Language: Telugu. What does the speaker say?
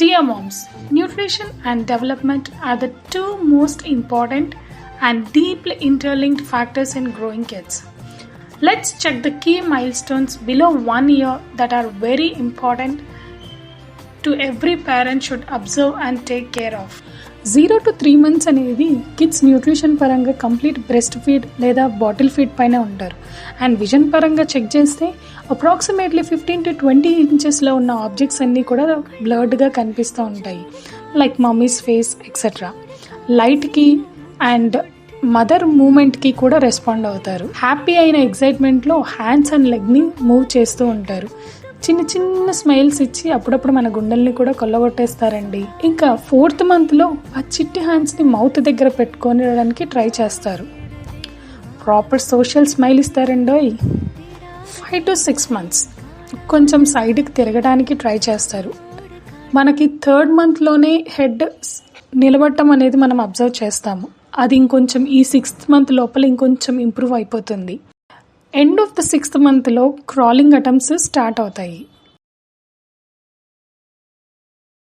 Dear moms, nutrition and development are the two most important and deeply interlinked factors in growing kids. Let's check the key milestones below 1 year that are very important to every parent should observe and take care of. 0 to 3 months అనేది కిడ్స్ న్యూట్రిషన్ పరంగా కంప్లీట్ బ్రెస్ట్ ఫీడ్ లేదా బాటిల్ ఫీడ్ పైన ఉంటారు. అండ్ విజన్ పరంగా చెక్ చేస్తే అప్రాక్సిమేట్లీ 15 to 20 ఇంచెస్లో ఉన్న ఆబ్జెక్ట్స్ అన్నీ కూడా బ్లర్డ్గా కనిపిస్తూ ఉంటాయి, లైక్ మమ్మీస్ ఫేస్ ఎక్సెట్రా. లైట్కి అండ్ మదర్ మూమెంట్కి కూడా రెస్పాండ్ అవుతారు. హ్యాపీ అయిన ఎక్సైట్మెంట్లో హ్యాండ్స్ అండ్ లెగ్ని మూవ్ చేస్తూ ఉంటారు. చిన్న చిన్న స్మైల్స్ ఇచ్చి అప్పుడప్పుడు మన గుండెల్ని కూడా కొల్లగొట్టేస్తారండి. ఇంకా 4th మంత్లో ఆ చిట్టి హ్యాండ్స్ని మౌత్ దగ్గర పెట్టుకోవడానికి ట్రై చేస్తారు. ప్రాపర్ సోషల్ స్మైల్ ఇస్తారండోయ్. 5 to 6 months కొంచెం సైడ్కి తిరగడానికి ట్రై చేస్తారు. మనకి 3rd మంత్లోనే హెడ్ నిలబడటం అనేది మనం అబ్జర్వ్ చేస్తాము. అది ఇంకొంచెం ఈ 6th మంత్ లోపల ఇంకొంచెం ఇంప్రూవ్ అయిపోతుంది. ఎండ్ ఆఫ్ ద 6th మంత్లో క్రాలింగ్ అటెంప్ట్స్ స్టార్ట్ అవుతాయి.